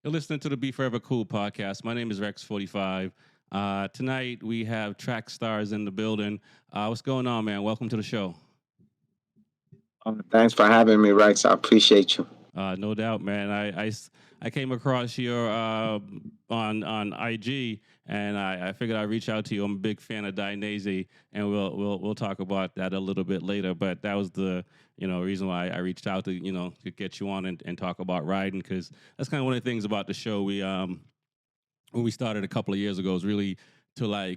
You're listening to the B4evaKool podcast. My name is Rex45. Tonight we have Trax Stars in the building. What's going on, man? Welcome to the show. Thanks for having me, Rex. I appreciate you. No doubt, man. I came across your on IG, and I figured I'd reach out to you. I'm a big fan of Dainese, and we'll talk about that a little bit later. But that was the reason why I reached out to to get you on and talk about riding, because that's kind of one of the things about the show. We when we started a couple of years ago is really to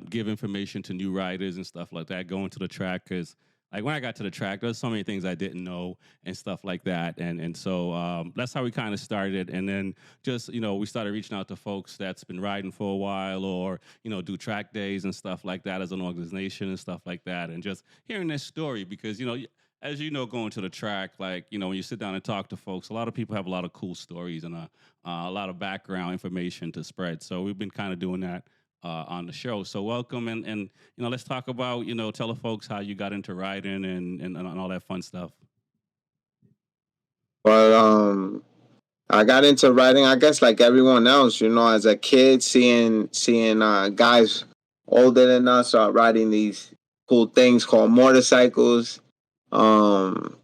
give information to new riders and stuff like that, going to the track, because like when I got to the track, there's so many things I didn't know and stuff like that. And so that's how we kind of started. And then just, we started reaching out to folks that's been riding for a while, or, do track days and stuff like that as an organization and stuff like that. And just hearing their story, because, as you know, going to the track, like, when you sit down and talk to folks, a lot of people have a lot of cool stories and a lot of background information to spread. So we've been kind of doing that on the show. So welcome, and let's talk about, tell the folks how you got into riding and all that fun stuff. Well, I got into riding, I guess, like everyone else. As a kid, seeing guys older than us riding these cool things called motorcycles, um,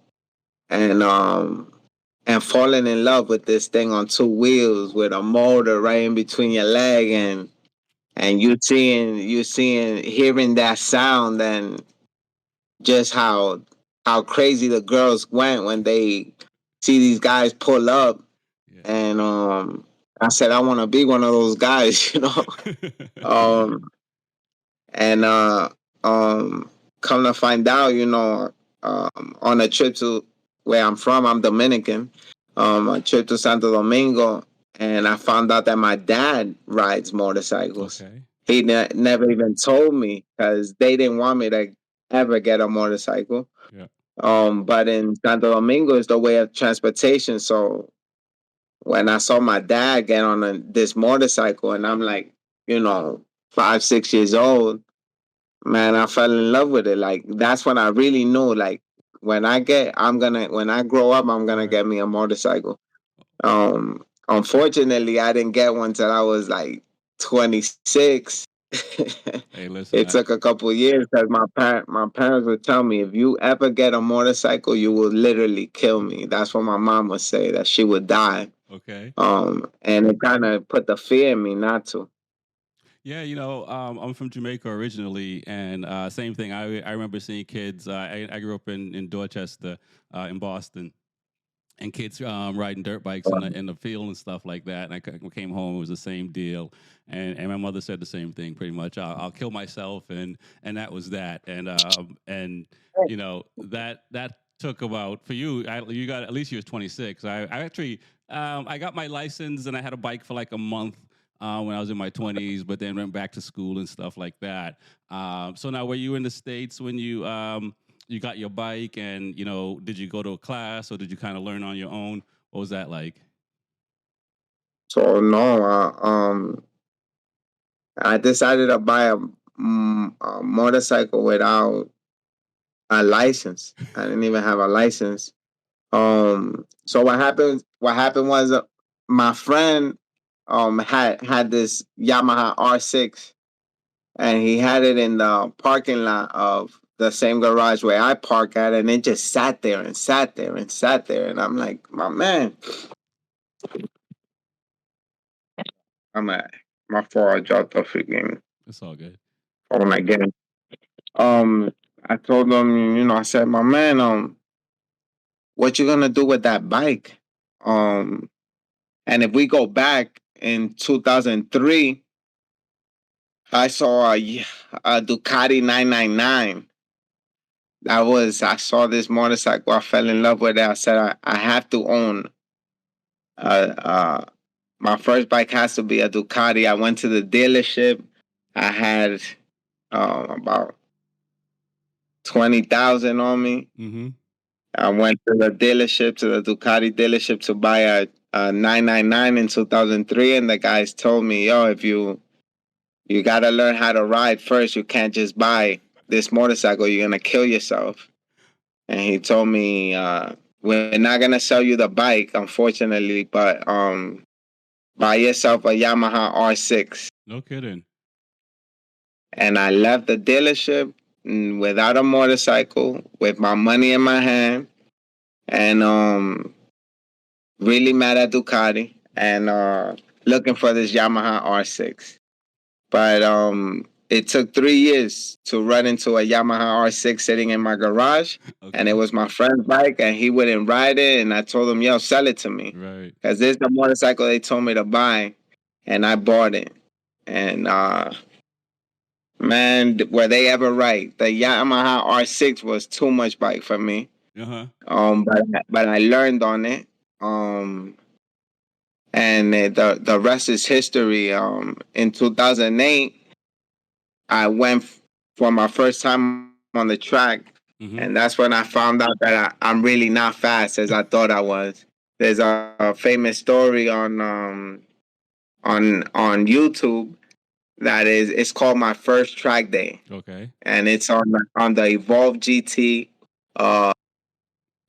and and falling in love with this thing on two wheels with a motor right in between your leg, and you seeing hearing that sound, and just how crazy the girls went when they see these guys pull up. Yeah. And I said I want to be one of those guys. um and come to find out, on a trip to where I'm from, I'm Dominican, a trip to Santo Domingo, and I found out that my dad rides motorcycles. Okay. He never even told me, because they didn't want me to ever get a motorcycle. Yeah. But in Santo Domingo is the way of transportation. So when I saw my dad get on this motorcycle, and I'm like, 5, 6 years old, man, I fell in love with it. Like, that's when I really knew, like, when I grow up, I'm gonna Right. get me a motorcycle. Unfortunately, I didn't get one till I was like 26. Hey, listen. It took a couple of years, because my parents would tell me, if you ever get a motorcycle, you will literally kill me. That's what my mom would say, that she would die. Okay. And it kind of put the fear in me not to. Yeah, I'm from Jamaica originally, and same thing. I remember seeing kids. I grew up in Dorchester, in Boston, and kids riding dirt bikes in the field and stuff like that. And came home, it was the same deal. And my mother said the same thing, pretty much. I'll kill myself, and that was that. And that took about, for you. You got, at least you was 26. I actually I got my license, and I had a bike for like a month. When I was in my 20s, but then went back to school and stuff like that. So now, were you in the States when you got your bike, and did you go to a class, or did you kind of learn on your own? What was that like? So no, I decided to buy a motorcycle without a license. I didn't even have a license. So what happened? What happened was, my friend had this Yamaha R6, and he had it in the parking lot of the same garage where I park at, and it just sat there and sat there and sat there, and I'm like, my man, I'm at my fault. I dropped the freaking It's all good. phone again. Um, I told him, I said, my man, what you gonna do with that bike? Um, and if we go back in 2003, I saw a Ducati 999. I saw this motorcycle. I fell in love with it. I said, I have to own. Uh, uh, my first bike has to be a Ducati. I went to the dealership. I had about 20,000 on me. Mm-hmm. I went to the dealership, to the Ducati dealership, to buy a 999 in 2003, and the guys told me, "Yo, if you gotta learn how to ride first. You can't just buy this motorcycle. You're gonna kill yourself." And he told me, "We're not gonna sell you the bike, unfortunately, but buy yourself a Yamaha R6. No kidding. And I left the dealership without a motorcycle, with my money in my hand, and really mad at Ducati, and looking for this Yamaha R6. But it took 3 years to run into a Yamaha R6 sitting in my garage, and it Okay. was my friend's bike, and he wouldn't ride it, and I told him, "Yo, sell it to me, Right. because this is the motorcycle they told me to buy," and I bought it. And man, were they ever right? The Yamaha R6 was too much bike for me. Uh huh. But I learned on it. Um, and the rest is history. In 2008, I went for my first time on the track, and Mm-hmm. that's when I found out that I'm really not fast as I thought I was. There's a famous story on YouTube that is it's called my first track day, Okay. and it's on the Evolve GT uh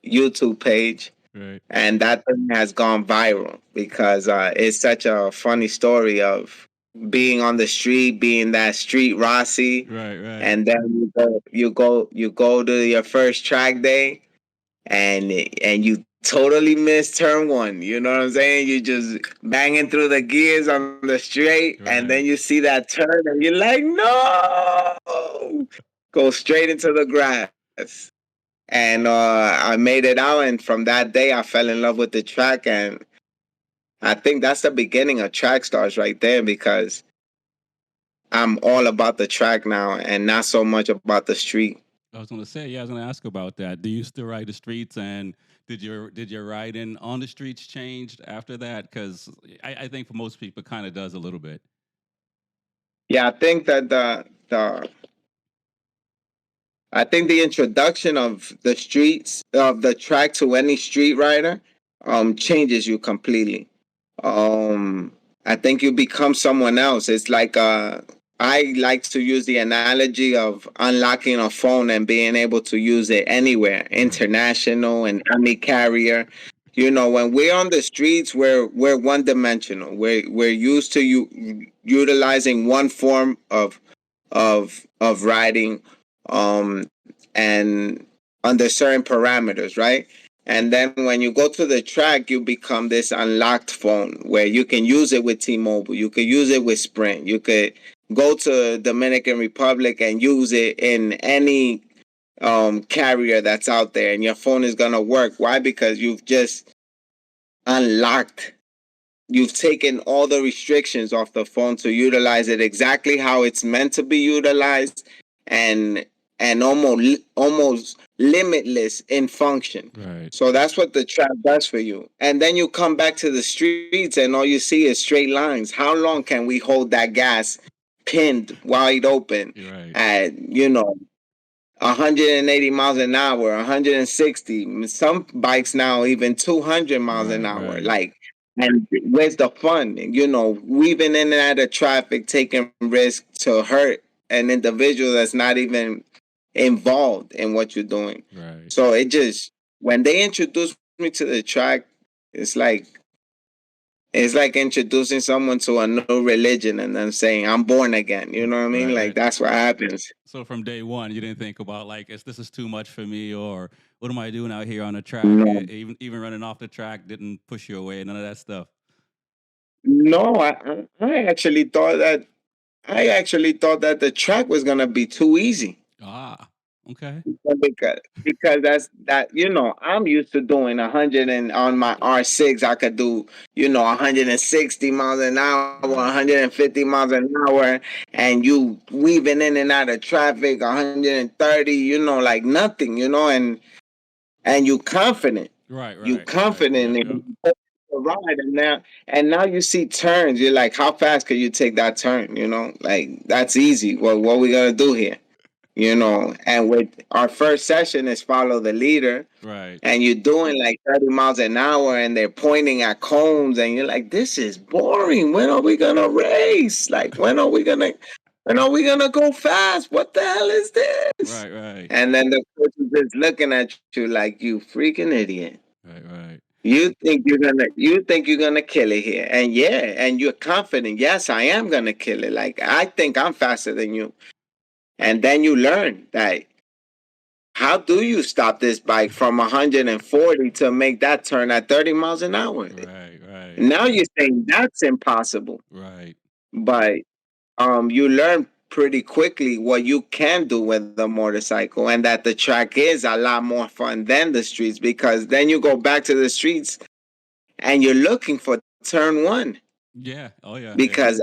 YouTube page, Right. and that thing has gone viral because it's such a funny story of being on the street, being that street Rossi, Right. Right. and then you go to your first track day, and you totally miss turn one. You know what I'm saying? You just banging through the gears on the straight, and then you Right. see that turn, and you're like, no, go straight into the grass. And I made it out, and from that day, I fell in love with the track, and I think that's the beginning of Track Stars right there, because I'm all about the track now and not so much about the street. I was gonna say, yeah, I was gonna ask about that. Do you still ride the streets, and did your riding on the streets changed after that? Because I think for most people, kind of does a little bit. Yeah, I think that I think the introduction of the streets of the track to any street rider changes you completely. Um I think you become someone else. It's like I like to use the analogy of unlocking a phone and being able to use it anywhere, Right. international and any carrier. You know, when we're on the streets, we're one dimensional. We're used to utilizing one form of riding, and under certain parameters, right? And then when you go to the track, you become this unlocked phone where you can use it with T-Mobile, you could use it with Sprint, you could go to Dominican Republic and use it in any carrier that's out there, and your phone is gonna work. Why? Because you've just unlocked, you've taken all the restrictions off the phone to utilize it exactly how it's meant to be utilized, and almost limitless in function. Right. So that's what the trap does for you. And then you come back to the streets and all you see is straight lines. How long can we hold that gas pinned wide open You're right. at 180 miles an hour, 160, some bikes now even 200 miles an Right. hour. Right. Like, and where's the fun? Weaving in and out of traffic, taking risks to hurt an individual that's not even involved in what you're doing. Right. So it just, when they introduced me to the track, it's like it's like introducing someone to a new religion and then saying, "I'm born again." You know what I mean? Right. Like Right. that's what happens. So from day one, you didn't think about like, is this is too much for me, or what am I doing out here on the track? No, Even running off the track didn't push you away. None of that stuff. no, I actually thought that the track was gonna be too easy. Ah. Okay. Because I'm used to doing 100, and on my R6 I could do 160 miles an hour, Right. 150 miles an hour, and you weaving in and out of traffic 130, like nothing, and Right. you Right. Right. confident Yep. in Yep. the ride, and now you see turns, you're like, how fast could you take that turn? Like, that's easy. What we gonna do here? And with our first session is follow the leader, Right. and you're doing like 30 miles an hour, and they're pointing at cones, and you're like, this is boring. When are we gonna race? Like, when are we gonna go fast? What the hell is this? Right. Right. And then the coach is just looking at you like, you freaking idiot. Right. Right. You think you're gonna kill it here, and yeah, and you're confident. Yes, I am gonna kill it. Like I think I'm faster than you, and then you learn that how do you stop this bike from 140 to make that turn at 30 miles an hour? Right, right, Now you're saying that's impossible, right. but you learn pretty quickly what you can do with the motorcycle, and that the track is a lot more fun than the streets, because then you go back to the streets and you're looking for turn one, Yeah. Oh yeah. Yeah. because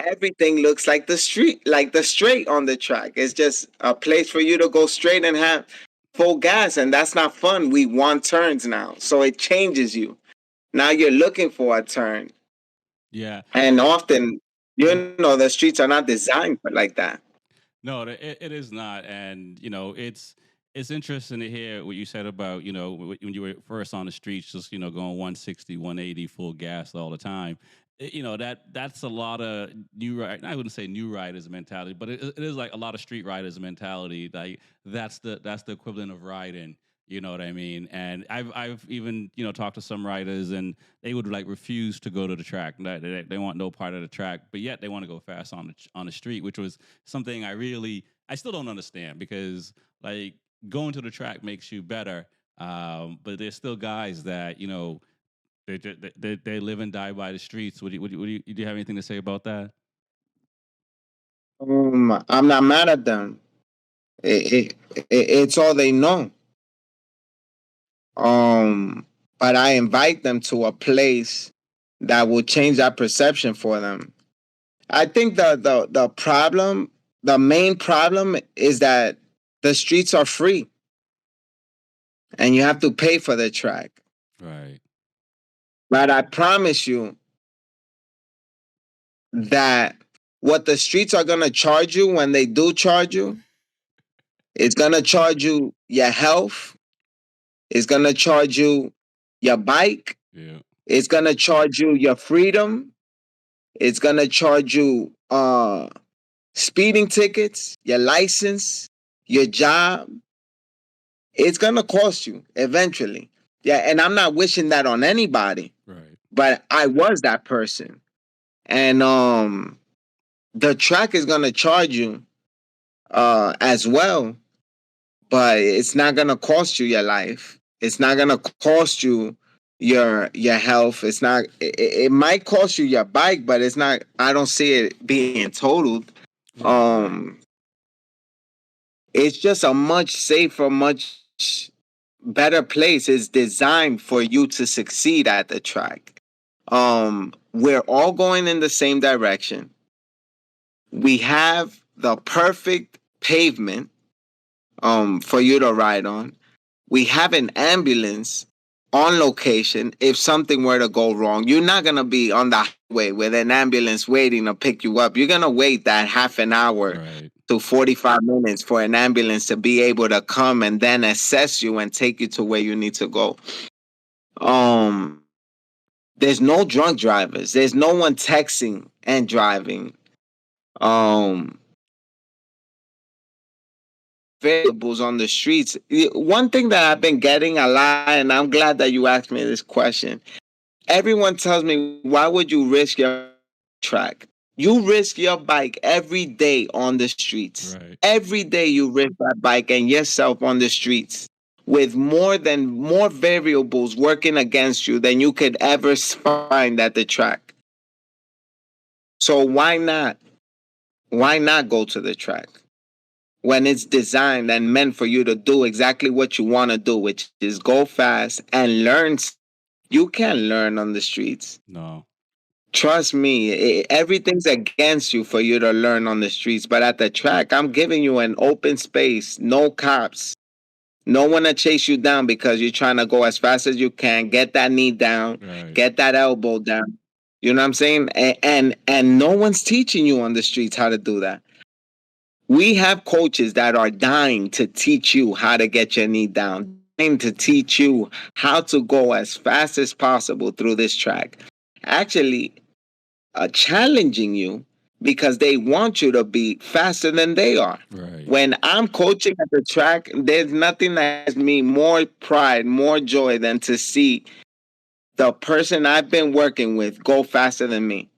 everything looks like the street, like the straight on the track. It's just a place for you to go straight and have full gas, and that's not fun. We want turns now, so it changes you. Now you're looking for a turn, Yeah. and often, the streets are not designed for like that. No, it is not, and it's interesting to hear what you said about when you were first on the streets, just going 160, 180 full gas all the time. That's a lot of I wouldn't say new riders mentality, but it is like a lot of street riders mentality. Like that's the equivalent of riding. You know what I mean? And I've even talked to some riders, and they would like refuse to go to the track. They want no part of the track, but yet they want to go fast on the street, which was something I still don't understand, because like going to the track makes you better, but there's still guys that they live and die by the streets. Do you have anything to say about that? I'm not mad at them. It's all they know. But I invite them to a place that will change that perception for them. I think the main problem is that the streets are free, and you have to pay for the track. Right. But I promise you that what the streets are gonna charge you, when they do charge you, it's gonna charge you your health. It's gonna charge you your bike. Yeah. It's gonna charge you your freedom. It's gonna charge you speeding tickets, your license, your job. It's gonna cost you eventually. Yeah, and I'm not wishing that on anybody, Right. but I was that person. And the track is gonna charge you as well, but it's not gonna cost you your life. It's not gonna cost you your health. It's not. It might cost you your bike, but it's not. I don't see it being totaled. Right. Right. Um, it's just a much safer, much better place. It's designed for you to succeed at the track. We're all going in the same direction. We have the perfect pavement for you to ride on. We have an ambulance on location if something were to go wrong. You're not gonna be on the highway with an ambulance waiting to pick you up. You're gonna wait that half an hour Right. to 45 minutes for an ambulance to be able to come and then assess you and take you to where you need to go. Um, there's no drunk drivers. There's no one texting and driving. Um, variables on the streets. One thing that I've been getting a lot, and I'm glad that you asked me this question. Everyone tells me, why would you risk your track? You risk your bike every day on the streets. Right. Every day you risk that bike and yourself on the streets with more variables working against you than you could ever find at the track. So why not? Why not go to the track when it's designed and meant for you to do exactly what you want to do, which is go fast and learn? You can learn on the streets. No. Trust me, everything's against you for you to learn on the streets. But at the track, I'm giving you an open space, no cops, no one to chase you down because you're trying to go as fast as you can, get that knee down, Right. get that elbow down. You know what I'm saying? And no one's teaching you on the streets how to do that. We have coaches that are dying to teach you how to get your knee down, dying to teach you how to go as fast as possible through this track. Actually, challenging you because they want you to be faster than they are. Right. When I'm coaching at the track, there's nothing that gives me more pride, more joy than to see the person I've been working with go faster than me.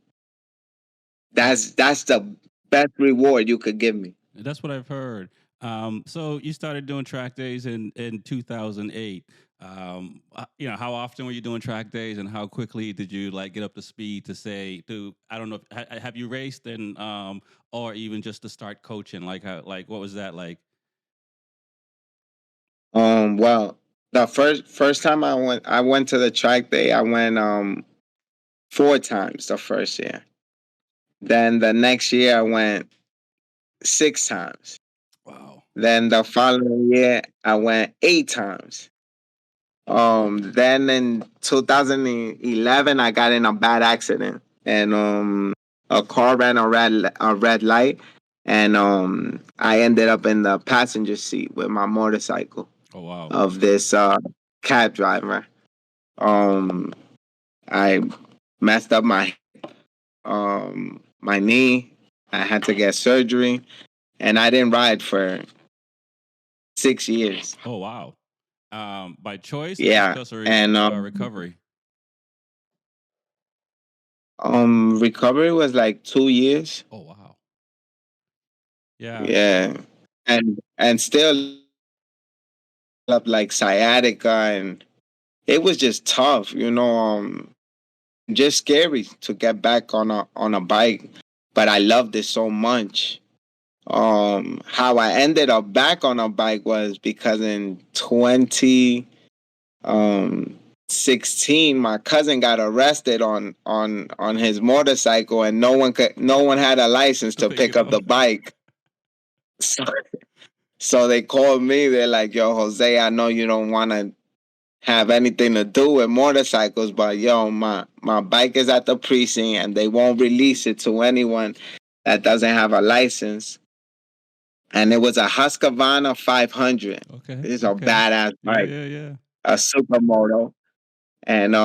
That's the best reward you could give me. That's what I've heard. So you started doing track days in 2008. How often were you doing track days, and how quickly did you like get up to speed to say to I don't know have you raced and or even just to start coaching like what was that like? Well, the first time I went to the track day. I went 4 times the first year. Then the next year I went 6 times. Wow. Then the following year I went 8 times. Then in 2011 I got in a bad accident, and a car ran a red light, and I ended up in the passenger seat with my motorcycle Oh wow. of this cab driver. Um, I messed up my knee. I had to get surgery, and I didn't ride for 6 years. Oh wow. By choice or Yeah, just a and recovery? recovery was like 2 years. Oh wow. Yeah. Yeah, and still up like sciatica, and it was just tough, just scary to get back on a bike. But I loved it so much. How I ended up back on a bike was because in 2016, my cousin got arrested on his motorcycle, and no one had a license To to pick pick it up up. the bike. So, so they called me. They're like, "Yo, Jose, I know you don't want to have anything to do with motorcycles, but yo, my bike is at the precinct, and they won't release it to anyone that doesn't have a license." And it was a Husqvarna 500. Okay. It's a Okay. badass Yeah, bike, yeah, yeah. a supermoto. And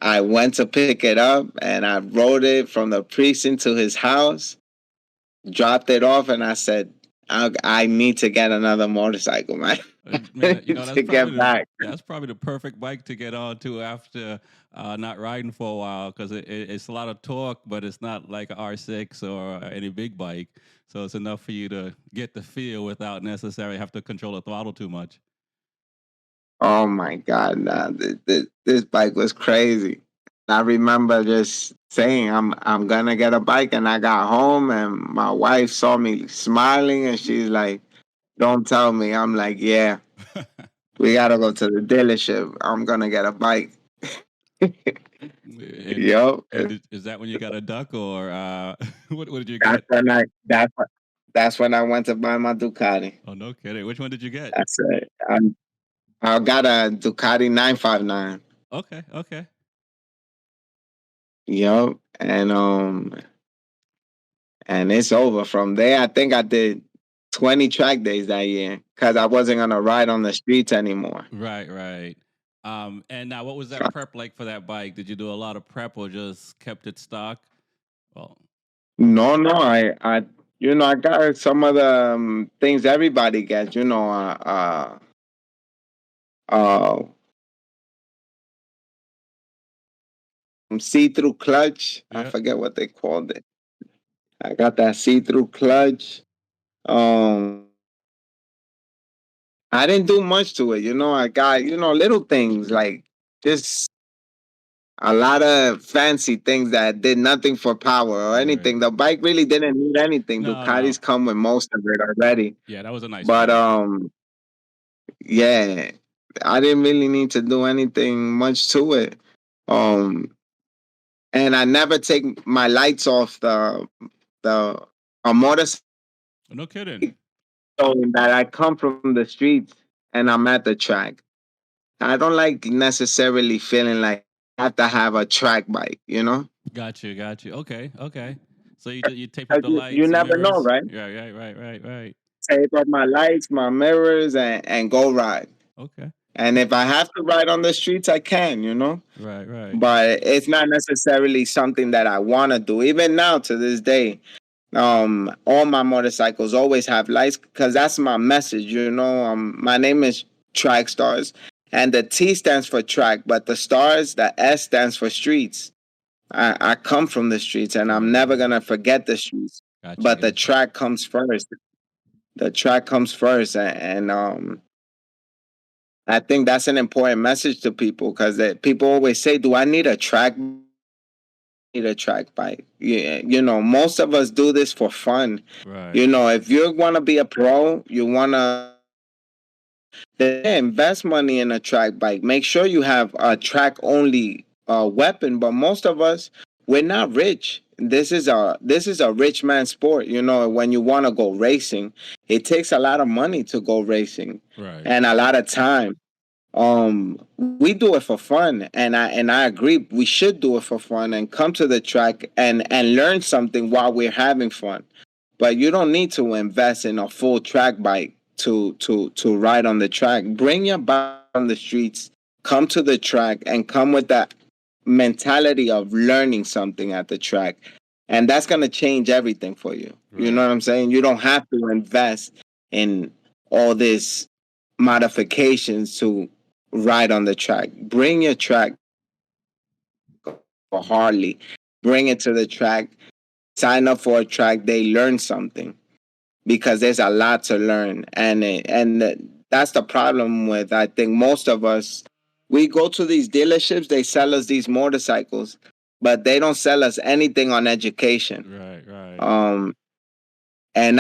I went to pick it up, and I rode it from the precinct to his house, dropped it off, and I said, I need to get another motorcycle, man, Man, to get back. that's probably the perfect bike to get on to after not riding for a while because it's a lot of torque, but it's not like a R6 or any big bike. So it's enough for you to get the feel without necessarily have to control the throttle too much. Oh my God, nah, this bike was crazy. I remember just saying I'm gonna get a bike, and I got home, and my wife saw me smiling, and she's like, "Don't tell me." I'm like, "Yeah, we gotta go to the dealership. I'm gonna get a bike." and Yo, is that when you got a duck or what did you that's get? when I that's when I went to buy my Ducati. Oh, no kidding. Which one did you get? That's it. I got a Ducati 959. Okay, okay. Yo, and it's over from there. I think I did 20 track days that year because I wasn't gonna ride on the streets anymore. Right, right. And now what was that prep like for that bike? Did you do a lot of prep or just kept it stock? Well, No, no, I got some of the things everybody gets. Uh, see-through clutch. I yeah. forget what they called it. I got that see-through clutch. Um, I didn't do much to it. I got little things like just a lot of fancy things that did nothing for power or Right. anything. The bike really didn't need anything. No, Ducatis no. come with most of it already. Yeah, that was a nice But bike. yeah, I didn't really need to do anything much to it. Um, and I never take my lights off the a motorcycle No kidding. that I come from the streets and I'm at the track. I don't like necessarily feeling like I have to have a track bike, you know? Got you, got you. Okay, okay. So you tape up 'Cause the you lights, never know, mirrors. right? Yeah, right, right, right, right. Tape up my lights, my mirrors, and go ride. Okay. And if I have to ride on the streets, I can. Right, right. But it's not necessarily something that I want to do. Even now, to this day, All my motorcycles always have lights because that's my message. My name is Track Stars, and the T stands for track, but the stars, the S stands for streets. I come from the streets, and I'm Right, never right. gonna forget the streets. Got you, But the got you. track comes first. The track comes first, and I think that's an important message to people because people always say, "Do I need a track? Need a track bike?" Yeah, most of us do this for fun. Right, If you want to be a pro, you want to invest money in a track bike. Make sure you have a track only weapon. But most of us, we're not rich. This is a rich man sport. When you want to go racing, it takes a lot of money to go racing right, and a lot of time. We do it for fun, and I agree. We should do it for fun and come to the track and learn something while we're having fun. But you don't need to invest in a full track bike to ride on the track. Bring your bike on the streets, come to the track, and come with that mentality of learning something at the track, and that's gonna change everything for you. You know right, what I'm saying? You don't have to invest in all this modifications to ride on the track. Bring your track for Harley. Bring it to the track. Sign up for a track day. Learn something because there's a lot to learn, and that's the problem with I think most of us. We go to these dealerships. They sell us these motorcycles, but they don't sell us anything on education. right, right, Um, and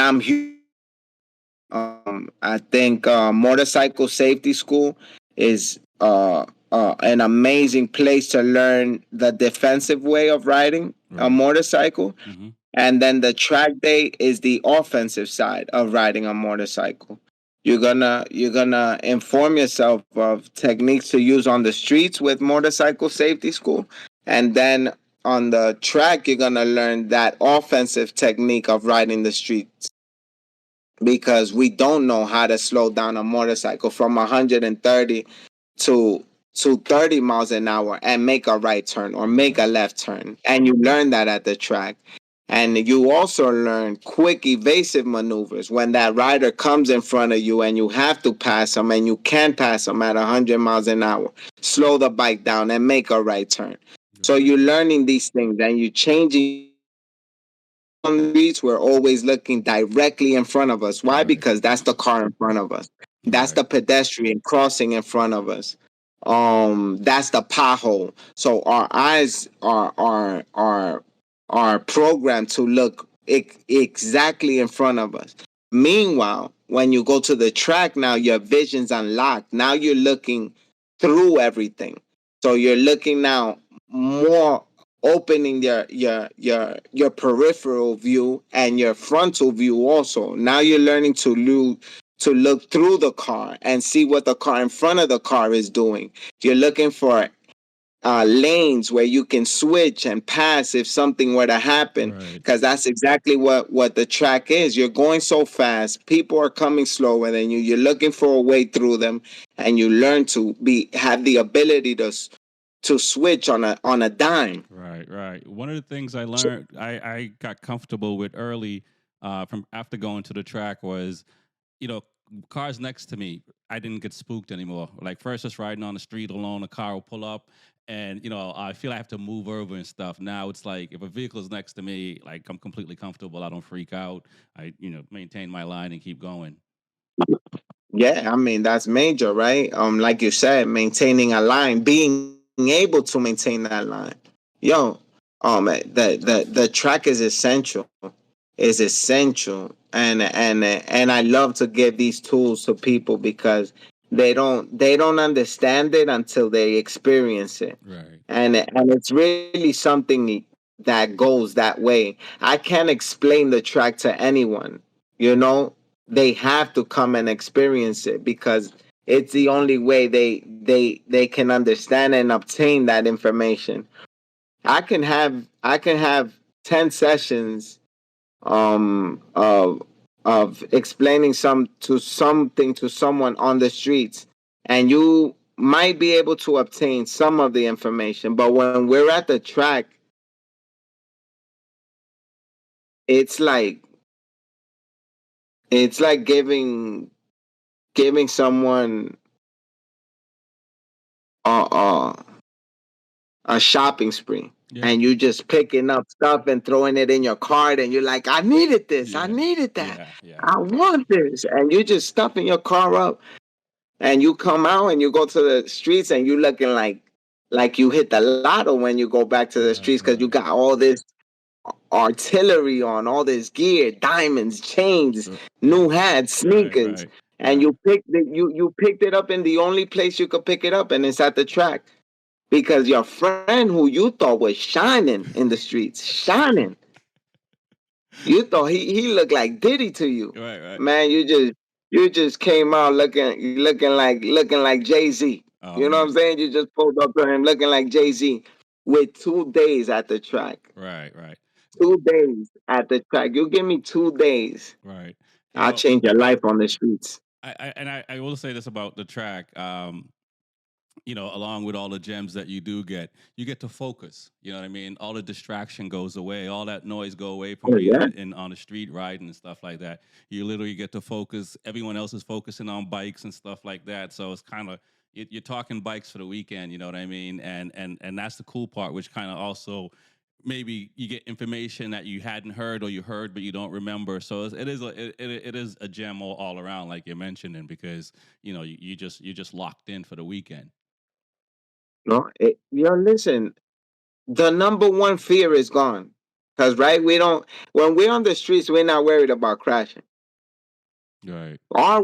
I think motorcycle safety school is an amazing place to learn the defensive way of riding a right. motorcycle. Mm-hmm. And then the track day is the offensive side of riding a motorcycle. You're gonna inform yourself of techniques to use on the streets with motorcycle safety school, and then on the track you're gonna learn that offensive technique of riding the streets because we don't know how to slow down a motorcycle from 130 to 30 miles an hour and make a right turn or make a Right, left turn. And you learn that at the track. And you also learn quick evasive maneuvers when that rider comes in front of you and you have to pass them and you can pass them at 100 miles an hour. Slow the bike down and make a right turn. So right, you're learning these things and you're changing on the streets. We're always looking directly in front of us. Why? right, Because that's the car in front of us. That's right, the pedestrian crossing in front of us. That's the pothole. So our eyes are programmed to look exactly in front of us. Meanwhile, when you go to the track now, your vision's unlocked. Now you're looking through everything. So you're looking now more opening your peripheral view and your frontal view also. Now you're learning to look through the car and see what the car in front of the car is doing. You're looking for lanes where you can switch and pass if something were to happen, right, because that's exactly what the track is. You're going so fast, people are coming slower than you. You're looking for a way through them, and you learn to be have the ability to switch on a dime. right, right. One of the things I learned, I got comfortable with early, from after going to the track was, you know, cars next to me, I didn't get spooked anymore. Like first, just riding on the street alone, a car will pull up, and I feel I have to move over and stuff. Now it's like if a vehicle's next to me, like I'm completely comfortable. I don't freak out. I maintain my line and keep going. Yeah, I mean that's major, right? Like you said, maintaining a line, being able to maintain that line. Yo, the track is essential. Is essential, and I love to give these tools to people because they don't understand it until they experience it, Right, and it's really something that goes that way. I can't explain the track to anyone. You know, they have to come and experience it because it's the only way they can understand and obtain that information. I can have 10 sessions of explaining something to someone on the streets, and you might be able to obtain some of the information, but when we're at the track, it's like it's like giving someone a a shopping spree. Yeah. And you just picking up stuff and throwing it in your cart, and you're like, I needed this, I Yeah. needed that, Yeah. Yeah. I want this, and you just stuffing your car up, and you come out and you go to the streets, and you looking like you hit the lotto when you go back to the Right. streets because you Right. got all this artillery on, all this gear, diamonds, chains, new hats, Right. sneakers, Right. and Right. you picked it up in the only place you could pick it up, and it's at the track because your friend who you thought was shining in the streets, shining, you thought he looked like Diddy to you, Right. Right. man. You just came out looking like Jay-Z. Oh You know what man. I'm saying? You just pulled up to him looking like Jay-Z with 2 days at the track. Right. Right. 2 days at the track. You give me 2 days, Right. You I'll know, change your life on the streets. I will say this about the track. Along with all the gems that you get to focus. You know what I mean? All the distraction goes away, all that noise go away from Oh being yeah. in on the street riding and stuff like that. You literally get to focus. Everyone else is focusing on bikes and stuff like that. So it's kind of you're talking bikes for the weekend. You know what I mean? And that's the cool part, which kind of also maybe you get information that you hadn't heard or you heard but you don't remember. So it is a gem all around, like you're mentioning, because you just locked in for the weekend. No, listen. The number one fear is gone. Cause right, we don't when we're on the streets, we're not worried about crashing. Right. Our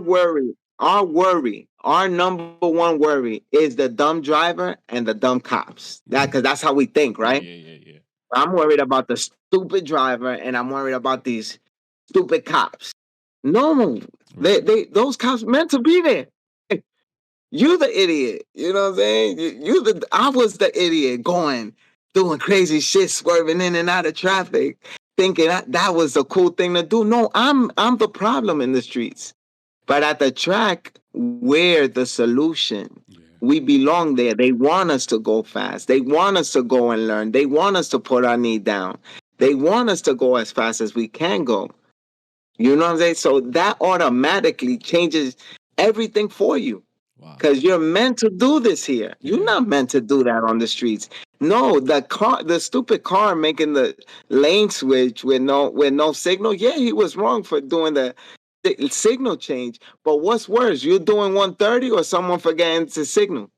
number one worry is the dumb driver and the dumb cops. That because that's how we think, Yeah, right? yeah, yeah, yeah. I'm worried about the stupid driver and I'm worried about these stupid cops. No, Right. they those cops meant to be there. You the idiot. You know what I'm saying? I was the idiot going, doing crazy shit, swerving in and out of traffic, thinking that was the cool thing to do. No, I'm the problem in the streets. But at the track, we're the solution. Yeah. We belong there. They want us to go fast. They want us to go and learn. They want us to put our knee down. They want us to go as fast as we can go. You know what I'm saying? So that automatically changes everything for you. Wow. Because you're meant to do this here. You're Yeah. not meant to do that on the streets. No, the stupid car making the lane switch with no signal. Yeah, he was wrong for doing the signal change. But what's worse, you doing 130 or someone forgetting to signal?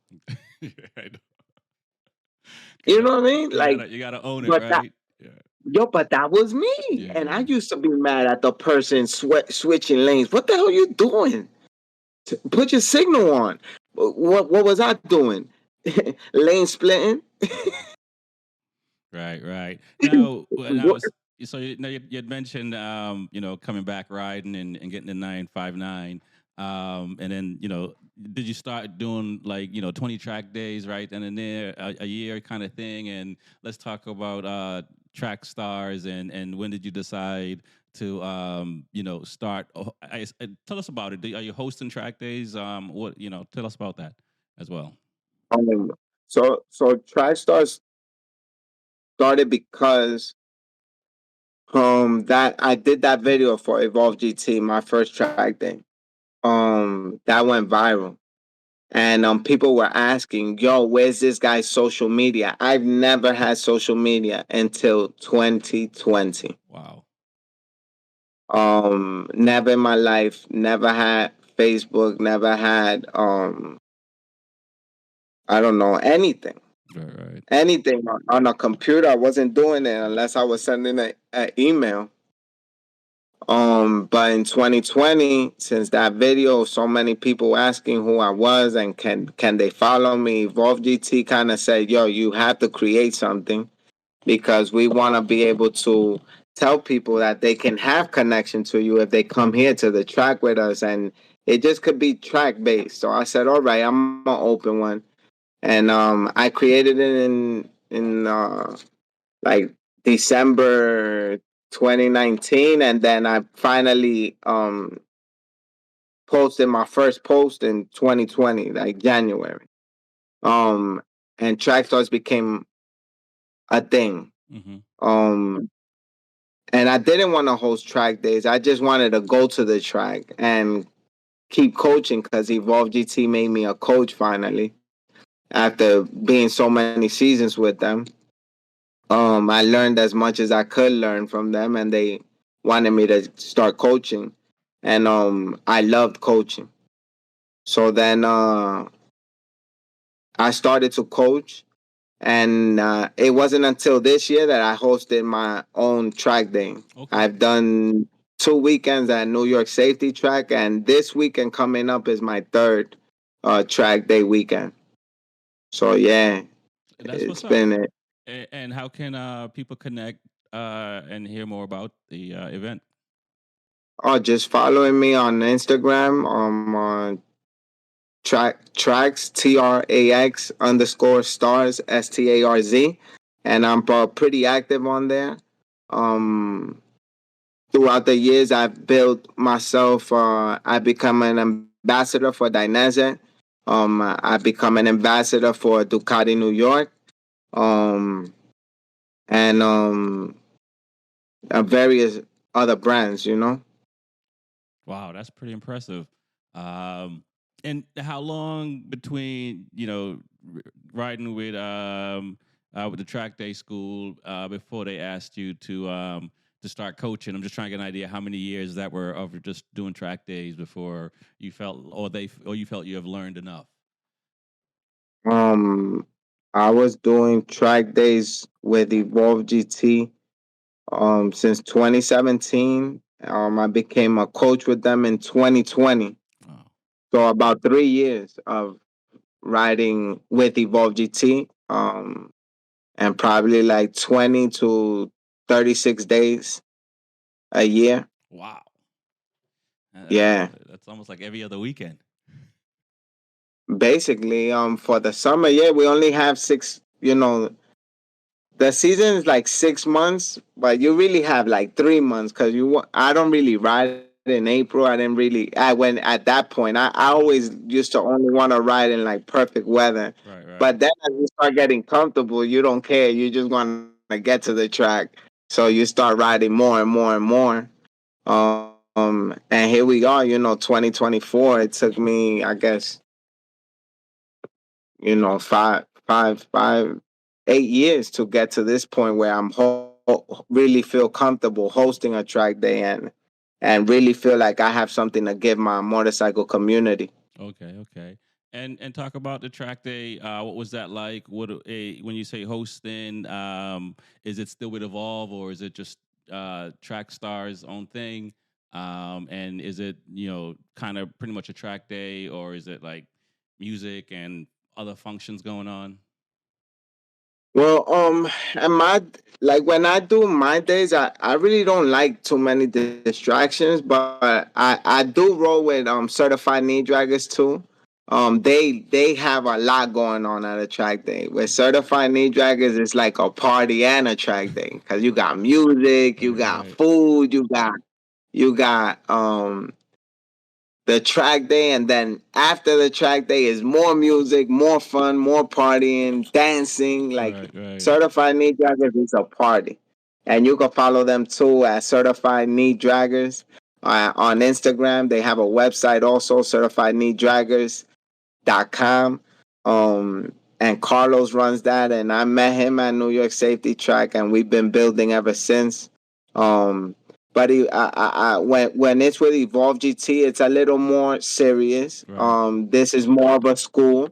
Yeah, I know. You Gotta know what I mean? Like, you gotta own it, but that right? Yeah. but that was me, Yeah, and I yeah. used to be mad at the person switching lanes. What the hell are you doing? Put your signal on. What was I doing? Lane splitting. Right, right. Now, when I was so you had mentioned coming back riding and getting the 959, and then did you start doing like 20 track days right then and there, a year kind of thing? And let's talk about track stars and when did you decide to start? Tell us about it. Are you hosting track days? What tell us about that as well. Um, so TriStar started because that I did that video for Evolve GT, my first track day. That went viral. And people were asking, yo, where's this guy's social media? I've never had social media until 2020. Wow. Never in my life, never had Facebook, never had I don't know, anything. Right, right. Anything on a computer. I wasn't doing it unless I was sending an email. But in 2020, since that video, so many people asking who I was and can they follow me? Evolve GT kind of said, "Yo, you have to create something because we want to be able to tell people that they can have connection to you if they come here to the track with us, and it just could be track based." So I said, "All right, I'm gonna open one," and I created it in like December 2019, and then I finally posted my first post in 2020, like January. Um, and Track Stars became a thing. Mm-hmm. Um, and I didn't want to host track days. I just wanted to go to the track and keep coaching because Evolve GT made me a coach finally after being so many seasons with them. I learned as much as I could learn from them, and they wanted me to start coaching, and I loved coaching. So then I started to coach, and it wasn't until this year that I hosted my own track day. Okay. I've done 2 weekends at New York Safety Track, and this weekend coming up is my third track day weekend. So yeah, That's it's what's up. been it. And how can people connect and hear more about the event? Oh, just following me on Instagram. On Trax Trax underscore stars Starz, and I'm pretty active on there. Um, Throughout the years, I've built myself. I become an ambassador for Dainese. I become an ambassador for Ducati New York. Um, and various other brands. You know. Wow, that's pretty impressive. Um, and how long between riding with the track day school before they asked you to start coaching? I'm just trying to get an idea how many years that were of just doing track days before you felt or you felt you have learned enough. Um, I was doing track days with Evolve GT since 2017. I became a coach with them in 2020. Wow. So about 3 years of riding with Evolve GT, and probably like 20 to 36 days a year. Wow. Yeah, That's almost like every other weekend. basically, for the summer, yeah, we only have six. The season is like 6 months, but you really have like 3 months because I don't really ride in April. I didn't really. I went at that point. I always used to only want to ride in like perfect weather, Right, right. but then as you start getting comfortable, you don't care. You just want to get to the track, so you start riding more and more and more. And here we are. 2024. It took me, I guess, 8 years to get to this point where I'm really feel comfortable hosting a track day and really feel like I have something to give my motorcycle community. Okay, okay. And talk about the track day. What was that like? When you say hosting, is it still with Evolve or is it just Track Stars own thing? And is it kind of pretty much a track day or is it like music and other functions going on? Well, and my like when I do my days, I really don't like too many distractions, but I do roll with certified knee draggers too. They have a lot going on at a track day. With certified knee draggers, it's like a party and a track day because you got music, you Right, got right, food, you got the track day, and then after the track day is more music, more fun, more partying, dancing. Like right, right. Certified Knee Draggers is a party, and you can follow them too at Certified Knee Draggers on Instagram. They have a website also, certifiedkneedraggers.com. And Carlos runs that, and I met him at New York Safety Track, and we've been building ever since. Um, but when it's with Evolve GT, it's a little more serious. Right. This is more of a school.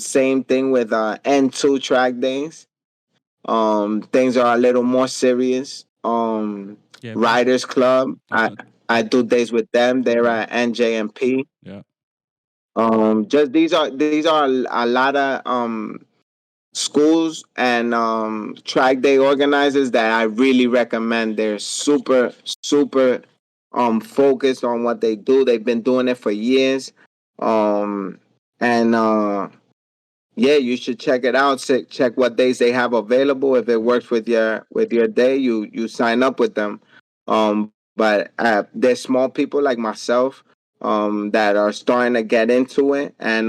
Same thing with N2 track days. Things are a little more serious. Yeah, because Riders Club. I was I gonna. I do days with them. They're Okay. at NJMP. Yeah. Just these are a lot of schools and track day organizers that I really recommend. They're super focused on what they do. They've been doing it for years. And Yeah, you should check it out. Check what days they have available. If it works with your day, you sign up with them. But there's small people like myself that are starting to get into it and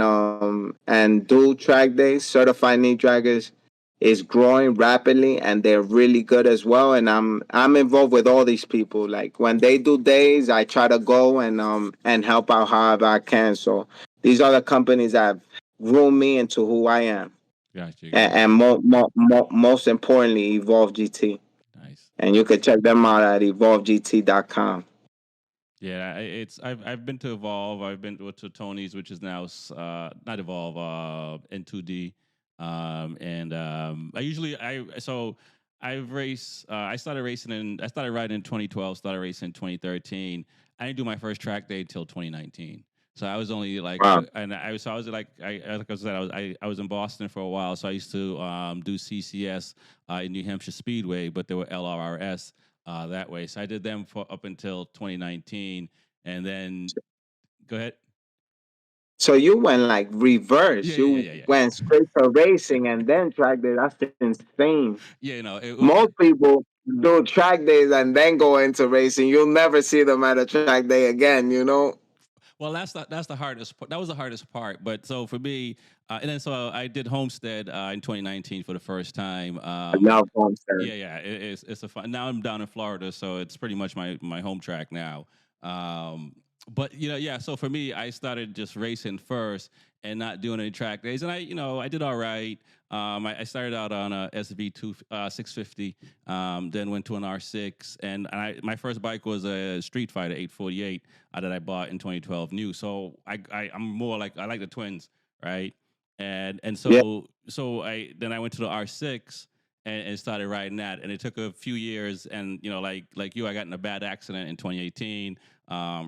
do track days, certified knee draggers. is growing rapidly, and they're really good as well. And I'm involved with all these people. Like when they do days, I try to go and help out however I can. So these are the companies that have groomed me into who I am, Gotcha, and gotcha. most importantly, Evolve GT. Nice. And you can check them out at evolvegt.com. Yeah, I've been to Evolve. I've been to Tony's, which is now not Evolve, N2D, and I usually I so I've raced. I started riding in 2012. Started racing in 2013. I didn't do my first track day until 2019. So I was only like, Wow. I was like, like I said, I was in Boston for a while. So I used to do CCS in New Hampshire Speedway, but there were LRRS that way. So I did them for up until 2019, and then go ahead. So you went like reverse. Yeah, yeah, You yeah, yeah, went straight to racing and then track day. That's insane. yeah. You know, Most people do track days and then go into racing. You'll never see them at a track day again, you know? well, that's the hardest. That was the hardest part. But so for me, and then so I did Homestead in 2019 for the first time. I love Homestead. Yeah, yeah, it's a fun. Now I'm down in Florida, so it's pretty much my home track now. But yeah. So for me, I started just racing first and not doing any track days, and I did all right. I started out on a SV2 650, then went to an R6, and my first bike was a Street Fighter 848 that I bought in 2012 new. So I'm more like I like the twins, right? And Yeah. so I went to the R6 and started riding that. And it took a few years. And like you, I got in a bad accident in 2018,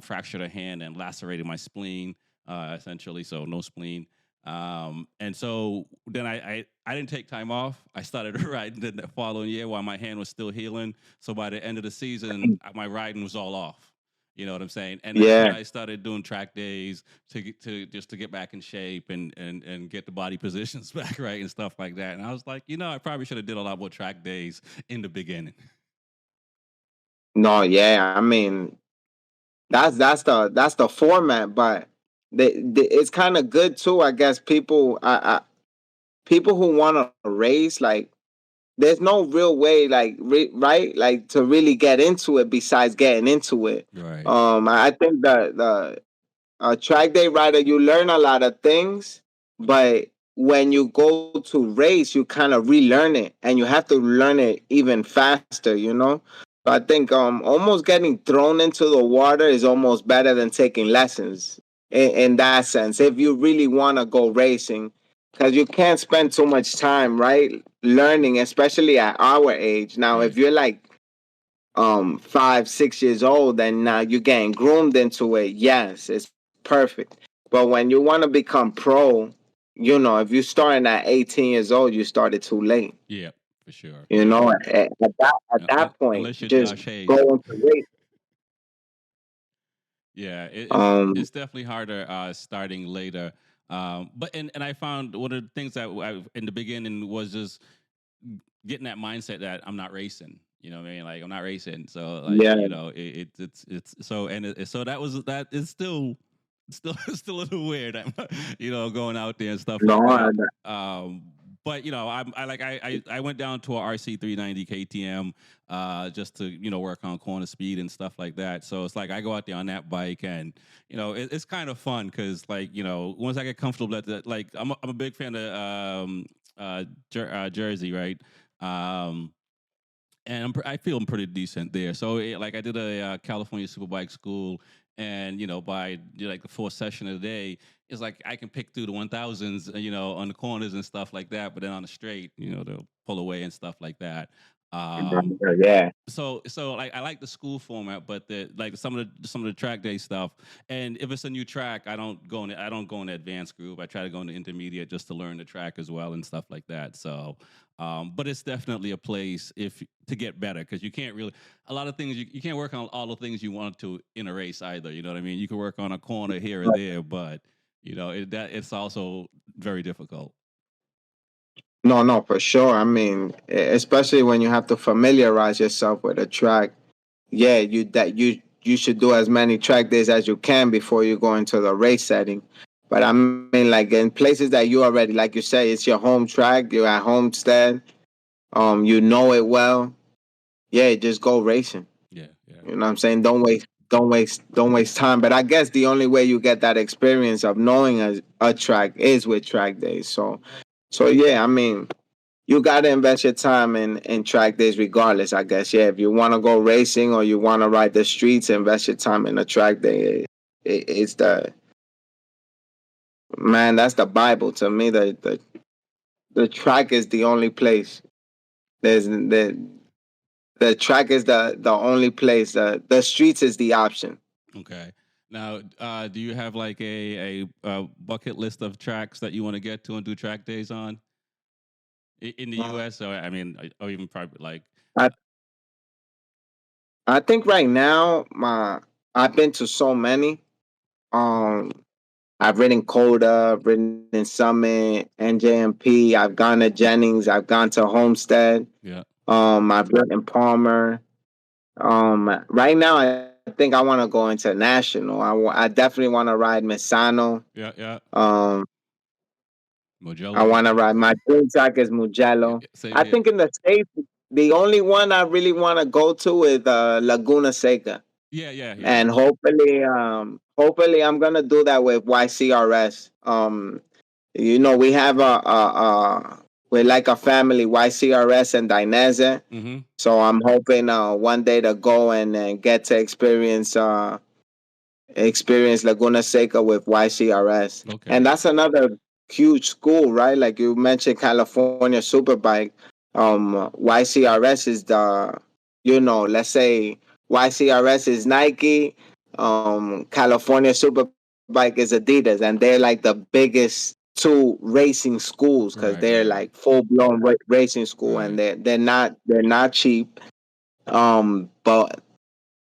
fractured a hand and lacerated my spleen, essentially. So no spleen. And so then I didn't take time off. I started riding the following year while my hand was still healing. So by the end of the season, my riding was all off. You know what I'm saying? And that's when Yeah. I started doing track days to get back in shape and get the body positions back right and stuff like that. And I was like, I probably should have did a lot more track days in the beginning. No, yeah. I mean, that's the format, but it's kind of good too. I guess people who want to race, like, there's no real way, like, right, like, to really get into it besides getting into it. Right. I think the track day rider, you learn a lot of things, but when you go to race, you kind of relearn it, and you have to learn it even faster, you know. So I think almost getting thrown into the water is almost better than taking lessons in that sense. If you really want to go racing, because you can't spend too much time, right, learning, especially at our age. Now, if Right. you're like 5, 6 years old, and now you're getting groomed into it, yes, it's perfect. But when you want to become pro, if you're starting at 18 years old, you started too late. Yeah, for sure. You For know, sure. at that point, Unless you're just Josh go Hayes. into race. Yeah, Um, it's definitely harder starting later. And I found one of the things that in the beginning was just getting that mindset that I'm not racing. You know what I mean? Like I'm not racing. So like yeah, it's so so that is still still a little weird. I'm, going out there and stuff no, like that. Um, but I went down to a RC 390 KTM just to work on corner speed and stuff like that. So it's like I go out there on that bike and it's kind of fun because like once I get comfortable at that, like I'm a big fan of Jersey, right? Um, and I feel I'm pretty decent there. So like I did a California Superbike school, and by like the fourth session of the day, it's like I can pick through the 1000s, on the corners and stuff like that. But then on the straight, they'll pull away and stuff like that. Um, yeah, so like I like the school format, but the like some of the track day stuff. And if it's a new track, I don't go in the advanced group. I try to go in the intermediate just to learn the track as well and stuff like that. So but it's definitely a place if to get better because you can't really a lot of things you can't work on all the things you want to in a race either. You know what I mean? You can work on a corner here or there, but it's also very difficult. no, no, for sure. I mean, especially when you have to familiarize yourself with a track. Yeah, you should do as many track days as you can before you go into the race setting. But I mean, like in places that you already, like you say, it's your home track. You're at homestead. You know it well. Yeah, just go racing. Yeah, yeah. You know what I'm saying? Don't waste time. But I guess the only way you get that experience of knowing a track is with track days. So yeah, I mean, you gotta invest your time in track days regardless, I guess. Yeah, if you wanna go racing or you wanna ride the streets, invest your time in a track day. It's the man, that's the Bible to me. The track is the only place. The track is the only place. The streets is the option. Okay. Now, do you have like a bucket list of tracks that you want to get to and do track days on in the U.S. or I mean, or even probably like, I I think right now my I've been to so many. Um, I've ridden Coda, I've ridden Summit, NJMP. I've gone to Jennings. I've gone to Homestead. yeah, I've ridden Palmer. Right now I think I want to go international. I definitely want to ride Misano. yeah, yeah, Um, I Mogello. want to ride. My dream track is Yeah, Mugello. yeah, same I here. think in the States, the only one I really want to go to is Laguna Seca. Yeah, yeah, yeah. And hopefully I'm gonna do that with YCRS. We have we're like a family, YCRS and Dineze. Mm-hmm. So I'm hoping one day to go and get to experience Laguna Seca with YCRS. And Okay. that's another huge school, right? Like you mentioned California Superbike. YCRS is let's say YCRS is Nike, California Superbike is Adidas, and they're like the biggest two racing schools because Right, they're right, like full blown racing school, and right. they're not cheap. But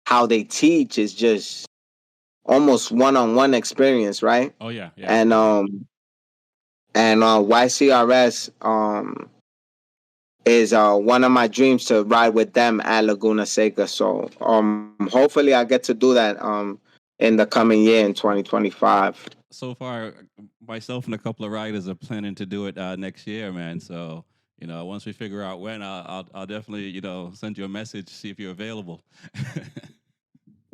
how they teach is just almost one-on-one experience, right? Oh yeah, yeah, And absolutely. YCRS is one of my dreams to ride with them at Laguna Seca. So hopefully I get to do that in the coming year in Yeah. 2025. So far, myself and a couple of riders are planning to do it next year, man. So once we figure out when, I'll definitely send you a message to see if you're available.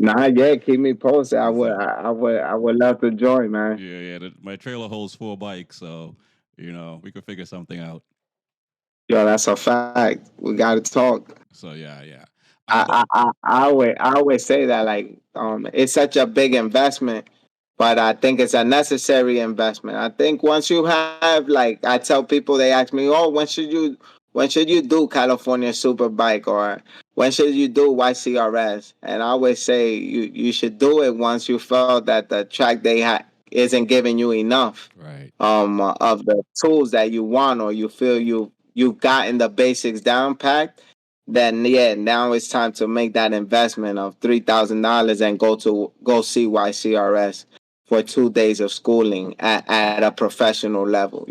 Nah, yeah, keep me posted. I would So I, I would I would love to join, man. yeah, yeah. My trailer holds 4 bikes, so we could figure something out. Yo, that's a fact. We gotta talk. So yeah, yeah. But I always say that like it's such a big investment, but I think it's a necessary investment. I think once you have like I tell people they ask me, oh, when should you do California Superbike or when should you do YCRS? And I always say you should do it once you felt that the track isn't giving you enough right. of the tools that you want or you feel you've gotten the basics down packed, then yeah, now it's time to make that investment of $3,000 and go see YCRS for 2 days of schooling at a professional level.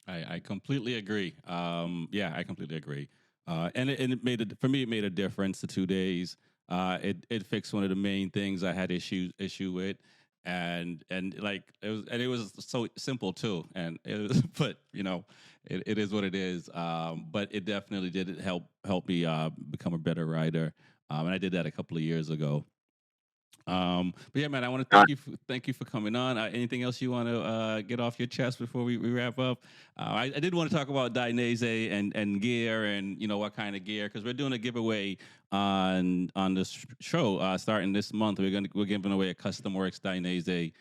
I completely agree. Yeah, I completely agree. And it made it for me. It made a difference. The 2 days. It fixed one of the main things I had issue with, and like it was so simple too. And it was, but it is what it is. But it definitely did help me become a better writer. And I did that a couple of years ago. But yeah, man, I want to Uh, thank you for coming on. Anything else you want to get off your chest before we wrap up? I did want to talk about Dainese and gear and what kind of gear because we're doing a giveaway on this show starting this month. We're giving away a custom works Dainese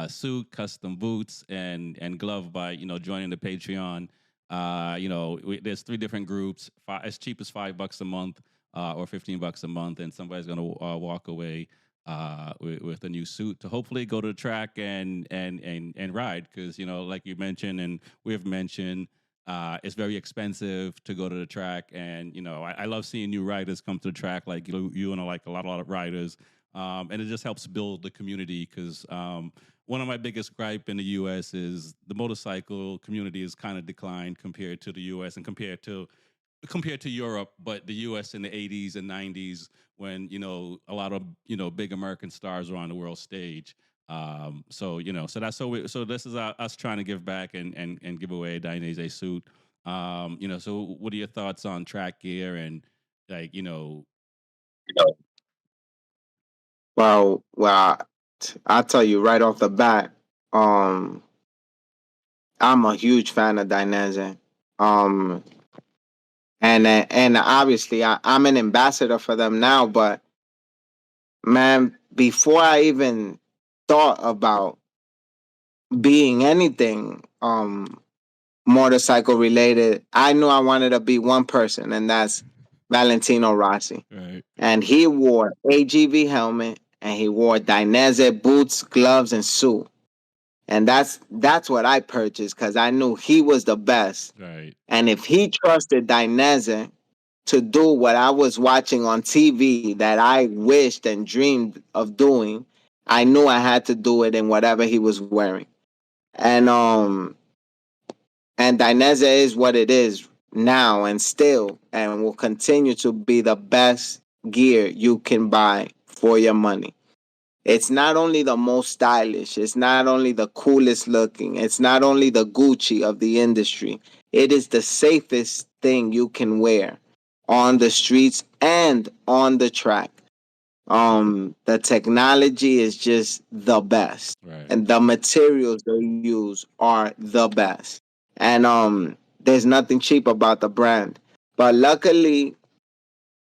suit, custom boots, and glove by joining the Patreon. There's 3 different groups, as cheap as $5 a month or $15 a month, and somebody's gonna walk away with a new suit to hopefully go to the track and ride because like you mentioned and we have mentioned it's very expensive to go to the track and I love seeing new riders come to the track like you and like a lot of riders and it just helps build the community because one of my biggest gripe in the US is the motorcycle community is kind of declined compared to the US and compared to Europe, but the U.S. in the '80s and '90s when a lot of big American stars were on the world stage. So so that's so this is us trying to give back and give away a Dainese suit. So what are your thoughts on track gear and like Well, I'll tell you right off the bat. Um, I'm a huge fan of Dainese. Um, and obviously I'm an ambassador for them now. But man, before I even thought about being anything motorcycle related, I knew I wanted to be one person, and that's Valentino Rossi. right, And he wore AGV helmet, and he wore Dainese boots, gloves, and suit. And that's what I purchased because I knew he was the best. right, And if he trusted Dainese to do what I was watching on TV that I wished and dreamed of doing, I knew I had to do it in whatever he was wearing. And Dainese is what it is now and still and will continue to be the best gear you can buy for your money. It's not only the most stylish, it's not only the coolest looking, it's not only the Gucci of the industry. It is the safest thing you can wear on the streets and on the track. The technology is just the best, right. and the materials they use are the best. And there's nothing cheap about the brand. But luckily,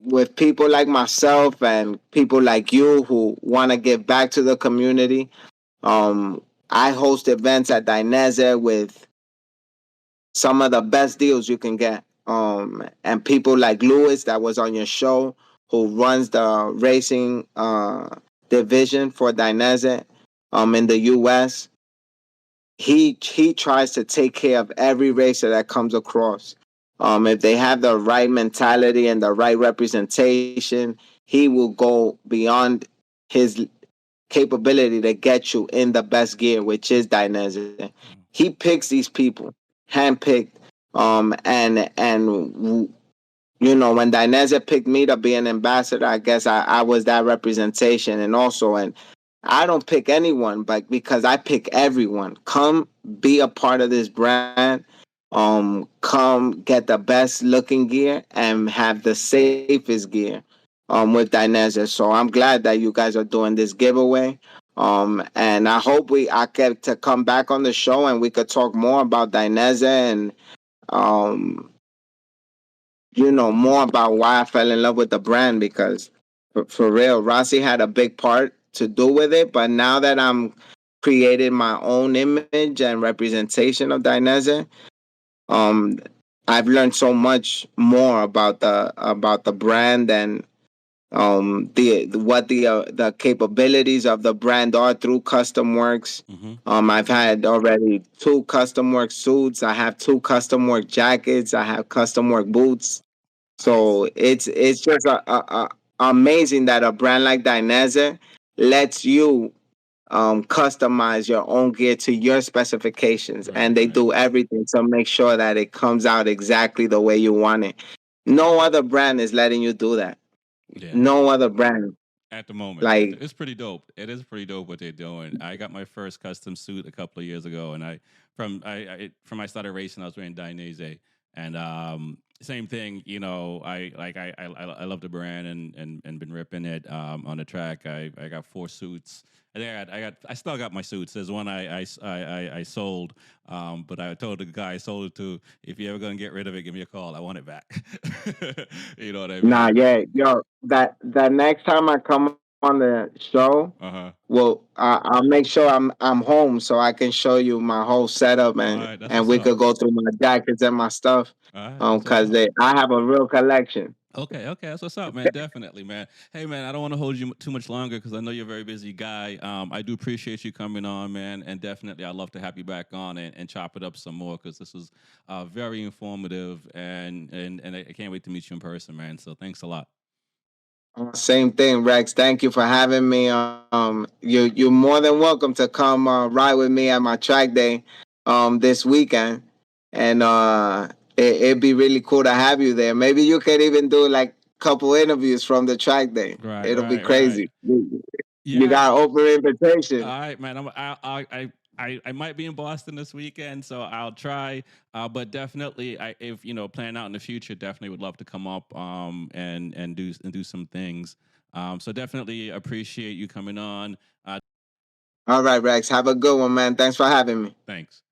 with people like myself and people like you who want to give back to the community, I host events at Dainese with some of the best deals you can get. And people like Lewis that was on your show, who runs the racing division for Dainese in the US. He tries to take care of every racer that comes across. If they have the right mentality and the right representation, he will go beyond his capability to get you in the best gear, which is Dainese. He picks these people, handpicked, and when Dainese picked me to be an ambassador, I guess I was that representation. And also, and I don't pick anyone, but because I pick everyone. Come be a part of this brand. Come get the best looking gear and have the safest gear. With Dainese. So I'm glad that you guys are doing this giveaway. And I get to come back on the show and we could talk more about Dainese and um more about why I fell in love with the brand because for real, Rossi had a big part to do with it. But now that I'm creating my own image and representation of Dainese, um, I've learned so much more about the brand and the capabilities of the brand are through custom works. Mm-hmm. I've had already two custom work suits. I have two custom work jackets. I have custom work boots. Nice. So it's just amazing that a brand like Dainese lets you customize your own gear to your specifications, Right, and they right. do everything to make sure that it comes out exactly the way you want it. No other brand is letting you do that. Yeah. No other brand. At the moment, Like, it's pretty dope. It is pretty dope what they're doing. I got my first custom suit a couple of years ago, and from I started racing, I was wearing Dainese, and same thing. I love the brand and been ripping it on the track. I got four suits. I still got my suits. There's one I sold, but I told the guy I sold it to, if you're ever gonna get rid of it, give me a call. I want it back. You know what I nah, mean? yeah, yo, that next time I come on the show, Uh huh. well, I'll make sure I'm home so I can show you my whole setup All and right, that's and what's we up. could go through my jackets and my stuff. All right, that's what's Cause up. I have a real collection. Okay, okay, that's what's up, man. Definitely, man. Hey, man, I don't want to hold you too much longer because I know you're a very busy guy. I do appreciate you coming on, man, and definitely I'd love to have you back on and chop it up some more because this was very informative and I can't wait to meet you in person, man. So thanks a lot. Same thing, Rex. Thank you for having me. You're more than welcome to come ride with me at my track day this weekend, and it'd be really cool to have you there. Maybe you could even do like a couple interviews from the track day. Right, It'll be right, right. crazy. You Yeah. got open invitation. All right, man. I might be in Boston this weekend, so I'll try. But definitely, if plan out in the future, definitely would love to come up and do some things. So definitely appreciate you coming on. All right, Rex. Have a good one, man. Thanks for having me. Thanks.